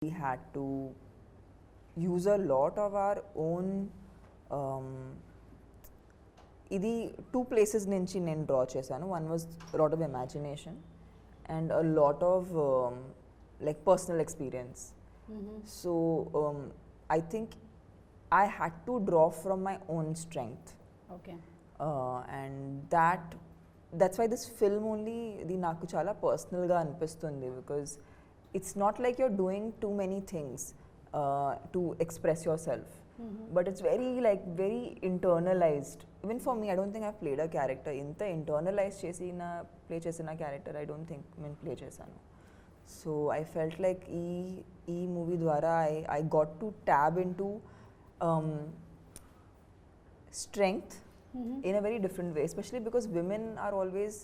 We had to use a lot of our own ఇది two places నుంచి నేను draw చేశాను. One was lot of imagination and a lot of like personal experience. So I think I had to draw from my own strength. Okay. And that's why this film only ఇది నాకు చాలా పర్సనల్గా అనిపిస్తుంది, because it's not like you're doing too many things to express yourself, but it's very internalized. Even for me, I don't think I've played a character inta internalized chesina play chesina character I don't think men play chesanu. So I felt like ee movie dwara I got to tap into strength in a very different way, especially because women are always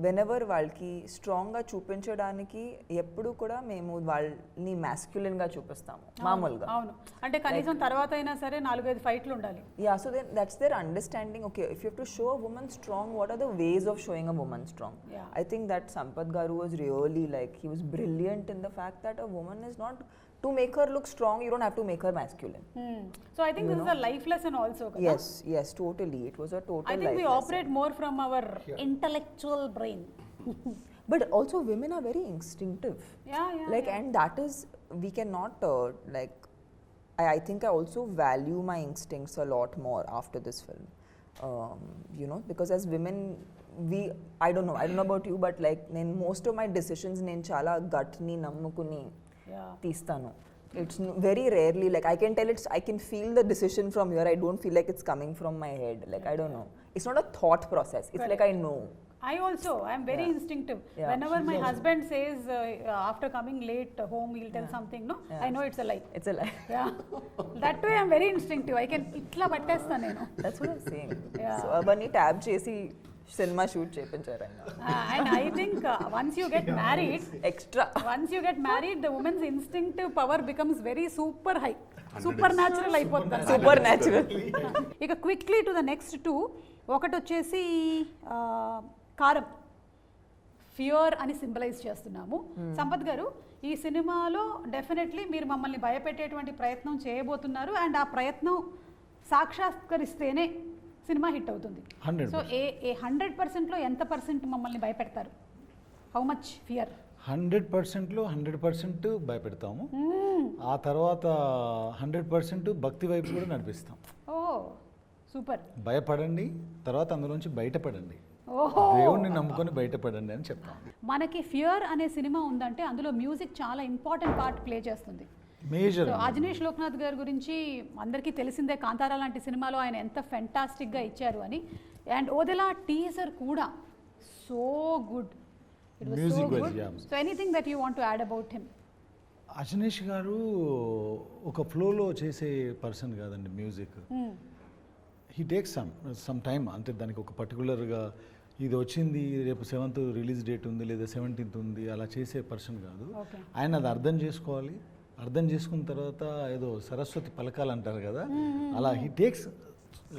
whenever వాళ్ళకి స్ట్రాంగ్గా చూపించడానికి ఎప్పుడు కూడా మేము వాళ్ళని మ్యాస్క్యులిన్గా చూపిస్తాము మామూలుగా. అవును, అంటే కనీసం తర్వాత అయినా సరే 4-5 ఫైట్లు ఉండాలి. Yeah, so that's there understanding. Okay, if you have to show a woman strong, what are the ways of showing a woman strong? I think that Sampath గారు was really like he was brilliant in the fact that a woman is not to make her look strong, you don't have to make her masculine. So I think this is a life lesson also. Yes, totally. It was a total life lesson. I think we operate more from our intellectual brain. But also women are very instinctive. Yeah. And that is, we cannot I think I also value my instincts a lot more after this film. Because as women, I don't know about you, but most of my decisions నేను చాలా gut ni nammukuni తీస్తాను. It's very rarely I can tell I can feel the decision from here. I don't feel like it's coming from my head. I don't know. It's not a thought process. It's Correct. I know. I am very instinctive. Whenever my husband says after coming late home he'll tell something, I know it's a lie. It's a lie. Yeah. That way I'm very instinctive. I can itla pattestanu nenu. That's what I'm saying. So avani tab chesi cinema shoot చేయించారండి. And I think once you get married, the woman's instinctive power becomes very super high. Supernatural అయిపోతుంది. Supernatural. ఇక quickly to the next two. ఒకటి వచ్చేసి కారం, fear అని symbolise చేస్తున్నాము. సంపత్ గారు, ఈ సినిమాలో డెఫినెట్లీ మీరు మమ్మల్ని భయపెట్టేటువంటి ప్రయత్నం చేయబోతున్నారు, అండ్ ఆ ప్రయత్నం సాక్షాత్కరిస్తేనే సినిమా హిట్ అవుతుంది. సో 100%లో ఎంత పర్సెంట్ మమ్మల్ని భయపెడతారు? How much fear? 100%లో 100% భయపెడతాము. ఆ తర్వాత 100% భక్తి వైపు కూడా నడిపిస్తాం. ఓ సూపర్. భయపడండి, తర్వాత అందులోంచి బయటపడండి, దేవుణ్ణి నమ్ముకొని బయటపడండి అని చెప్తాం. మనకి ఫియర్ అనే సినిమా ఉందంటే అందులో మ్యూజిక్ చాలా ఇంపార్టెంట్ పార్ట్ ప్లే చేస్తుంది. మేజర్. అజనీష్ లోక్నాథ్ గారి గురించి అందరికీ తెలిసిందే, కాంతారా లాంటి సినిమాలో ఆయన ఎంత ఫెంటాస్టిక్గా ఇచ్చారు అని. అండ్ ఓదెలా టీజర్ కూడా so good. It was so good. So anything that you want to add about him? Ajaneesh గారు ఒక ఫ్లోలో చేసే పర్సన్ కాదండి music. He takes some time. అంటే దానికి ఒక పర్టికులర్గా ఇది వచ్చింది రేపు 7th రిలీజ్ డేట్ ఉంది లేదా 17th ఉంది అలా చేసే పర్సన్ కాదు. ఆయన అది అర్థం చేసుకోవాలి. అర్థం చేసుకున్న తర్వాత ఏదో సరస్వతి పలకాలంటారు కదా, అలా he takes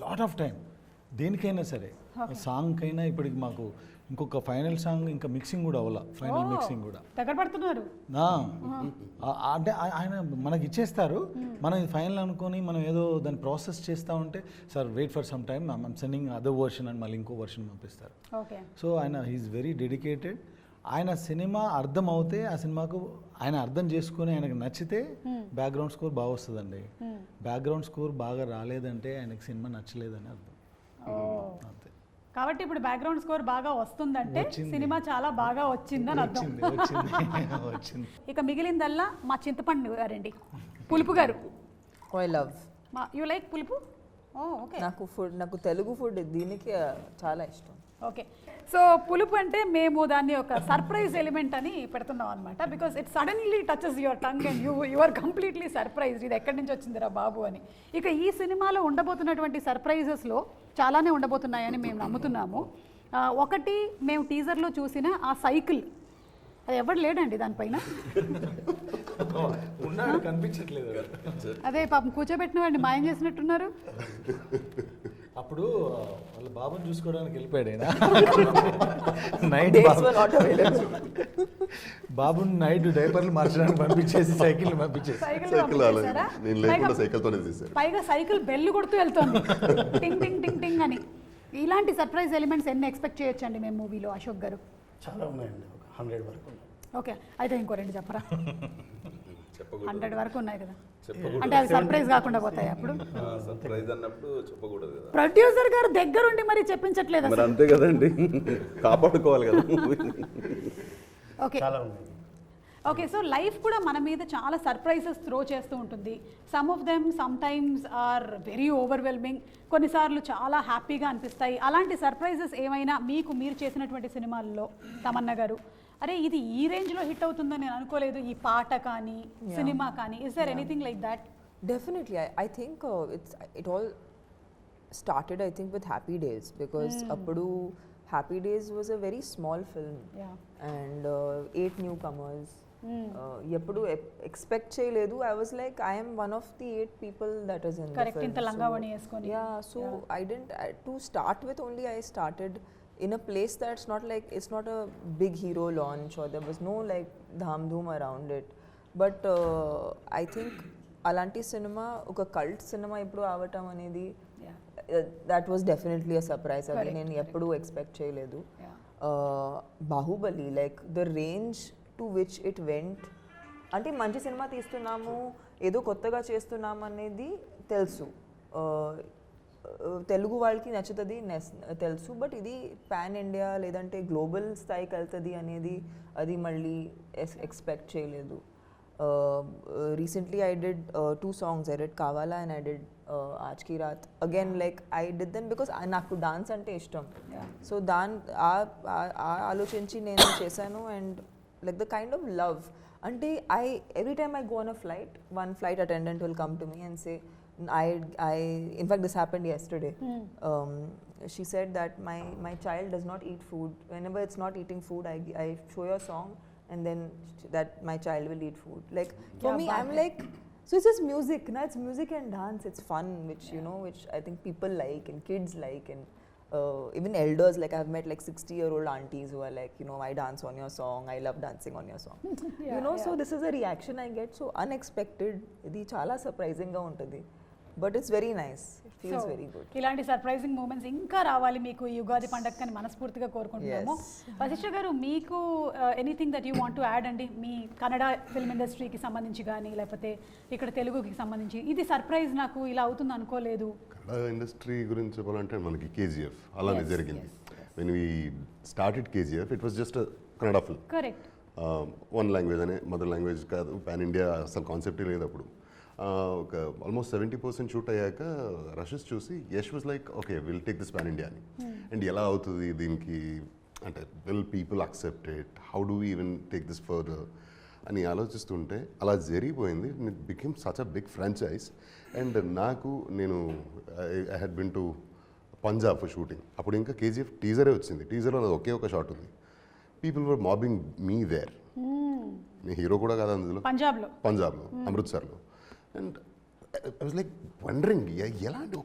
lot of time. దేనికైనా సరే, సాంగ్కైనా ఇప్పటికి మాకు ఇంకొక ఫైనల్ సాంగ్ ఇంకా మిక్సింగ్ కూడా అవ్వాల. ఫైనల్ మిక్సింగ్ కూడా దగ్గర పడుతున్నారు. అంటే ఆయన మనకి ఇచ్చేస్తారు, మనం ఇది ఫైనల్ అనుకొని మనం ఏదో దాన్ని ప్రాసెస్ చేస్తూ ఉంటే, sir wait for some time, I'm sending other version అని మళ్ళీ ఇంకో వర్షన్ పంపిస్తారు. సో ఆయన హీఈస్ వెరీ డెడికేటెడ్. ఆయన సినిమా అర్థం అవుతే ఆ సినిమాకు ఆయన అర్థం చేసుకుని ఆయనకు నచ్చితే బ్యాక్గ్రౌండ్ స్కోర్ బాగా వస్తుందండి. బ్యాక్గ్రౌండ్ స్కోర్ బాగా రాలేదంటే ఆయనకు సినిమా నచ్చలేదని అర్థం. అంతే. కాబట్టి ఇప్పుడు బ్యాక్గ్రౌండ్ స్కోర్ బాగా వస్తుందంటే సినిమా చాలా బాగా వచ్చిందని అర్థం. వచ్చింది. ఇక మిగిలిందల్లా మా చింతపండు గారండి, పులుపు గారు. I love. యూ లైక్ పులుపు? ఓకే. నాకు తెలుగు ఫుడ్ దీనికి చాలా ఇష్టం. ఓకే. సో పులుపు అంటే మేము దాన్ని ఒక సర్ప్రైజ్ ఎలిమెంట్ అని పెడుతున్నాం అనమాట. Because it suddenly touches your tongue and you are completely surprised, ఇది ఎక్కడి నుంచి వచ్చిందిరా బాబు అని. ఇక ఈ సినిమాలో ఉండబోతున్నటువంటి సర్ప్రైజెస్లో చాలానే ఉండబోతున్నాయని మేము నమ్ముతున్నాము. ఒకటి, మేము టీజర్లో చూసిన ఆ సైకిల్, అది ఎవరు లేడండి దానిపైన. కనిపించట్లేదు. అదే పాపం కూర్చోబెట్టిన వాడిని మాయం చేసినట్టున్నారు. అప్పుడు వాళ్ళ బాబుని చూసుకోవడానికి వెళ్ళిపోయాడు ఆయన night Dates were not available. బాబుని నైట్ డైపర్లు మార్చడానికి పంపించేసి సైకిల్ పంపించేసి సైకిల్ సైకిల్ పంపించేశారా? నేను లేకుండా సైకిల్తోనే తీశారు. పైగా సైకిల్ బెల్ కొడుతూ వెళ్తుంది టింగ్ టింగ్ టింగ్ టింగ్ అని. ఇలాంటి సర్ప్రైజ్ ఎలిమెంట్స్ ఎన్ని ఎక్స్పెక్ట్ చేయొచ్చండి మేము మూవీలో అశోక్ గారు? చాలా ఉన్నాయండి, ఒక 100 వరకు ఉన్నాయి. ఓకే, అయితే ఇంకో రెండు చెప్పరా? 100 వరకు ఉన్నాయి కదా, చెప్పకూడదు. అంటే అవి సర్ప్రైజ్ కాకుండా పోతాయి అప్పుడు. సర్ప్రైజ్ అన్నప్పుడు చెప్పకూడదు కదా. ప్రొడ్యూసర్ గారు దగ్గరుండి మరి చెప్పించట్లేదు మరి అసలు. అంతే కదండి, కాపాడుకోవాలి కదా. ఓకే చాలా ఉన్నాయి. ఓకే, సో లైఫ్ కూడా మన మీద చాలా సర్ప్రైజెస్ త్రో చేస్తూ ఉంటుంది. Some of them sometimes are very overwhelming, కొన్నిసార్లు చాలా హ్యాపీగా అనిపిస్తాయి. అలాంటి సర్ప్రైజెస్ ఏమైనా మీకు మీరు చేసినటువంటి సినిమాల్లో తమన్నా గారు, అరే ఇది ఈ రేంజ్లో హిట్ అవుతుందని నేను అనుకోలేదు, ఈ పాట కానీ సినిమా కానీ, is there anything like that? Definitely, I think it all started, I think, with Happy Days, because appudu Happy Days was a very small film, and 8 newcomers. Eppudu expect cheyaledu. I was like, I am one of the 8 people that is in Correct, the film. inta langavani eskoni. I didn't, to start with only, I started in a place that's not like, it's not a big hero launch, or there was no like dham dhoom around it. But I think అలాంటి cinema ఒక cult cinema ఇప్పుడు అవటం అనేది, that was definitely a surprise. అది నేను ఎప్పుడూ expect చేయలేదు. Baahubali, like the range to which it went, అంటే మంచి సినిమా తీస్తున్నాము, ఏదో కొత్తగా చేస్తున్నాము అనేది తెలుసు, తెలుగు వాళ్ళకి నచ్చుతుంది తెలుసు, బట్ ఇది పాన్ ఇండియా లేదంటే గ్లోబల్ స్థాయికి వెళ్తుంది అనేది అది మళ్ళీ ఎక్స్పెక్ట్ చేయలేదు. Recently I did 2 songs. I did Kavala and I did Aaj Ki Raat. Again, like I did them because నాకు డాన్స్ అంటే ఇష్టం. సో ఆలోచించి నేను చేశాను, and like the kind of love అంటే every time I go on a flight, one flight attendant will come to me and say, in fact this happened yesterday. She said that my child does not eat food. Whenever it's not eating food, I show your song, and then that my child will eat food. Like for me, I'm like, so it's just music, no? It's music and dance. It's fun, which you know, which I think people like and kids like, and even elders. Like I've met like 60-year-old aunties who are like, you know, I dance on your song. I love dancing on your song. You know, so this is a reaction I get. So unexpected. Idi chala surprising ga untadi, but it's very nice. It feels very good. ఇలాంటి surprising moments ఇంకా రావాలి మీకు ఈ యుగాది పండగని మనస్ఫూర్తిగా కోరుకుంటున్నాము. వశిష్ఠ గారు, మీకు anything that you want to add అండి, మీ కన్నడ ఫిల్మ్ ఇండస్ట్రీకి సంబంధించి కానీ లేకపోతే ఇక్కడ తెలుగుకి సంబంధించి, ఇది సర్ప్రైజ్ నాకు ఇలా అవుతుంది అనుకోలేదు. కన్నడ ఇండస్ట్రీ గురించి చెప్పాలంటే మనకి కేజీఎఫ్ అలానే జరిగింది. When we started KGF, it was just Kannada film. Correct. 1 language అనే మదర్ లాంగ్వేజ్ కాదు, పాన్ ఇండియా అసలు కాన్సెప్టే లేదు అప్పుడు. ఒక ఆల్మోస్ట్ 70% షూట్ అయ్యాక రషెస్ చూసి Yash was like, okay will take this pan India అని. అండ్ ఎలా అవుతుంది దీనికి, అంటే will people accept it, how do we even take this further అని ఆలోచిస్తుంటే అలా జరిగిపోయింది. It became such a big franchise. And నేను I had been to Punjab for shooting. అప్పుడు ఇంకా కేజీఎఫ్ టీజరే వచ్చింది. టీజర్లో అది ఒకే ఒక షాట్ ఉంది. People were mobbing me there. నేను హీరో కూడా కాదు అందులో, పంజాబ్లో అమృత్సర్లో. And I was like wondering, ఎలాంటి ఒక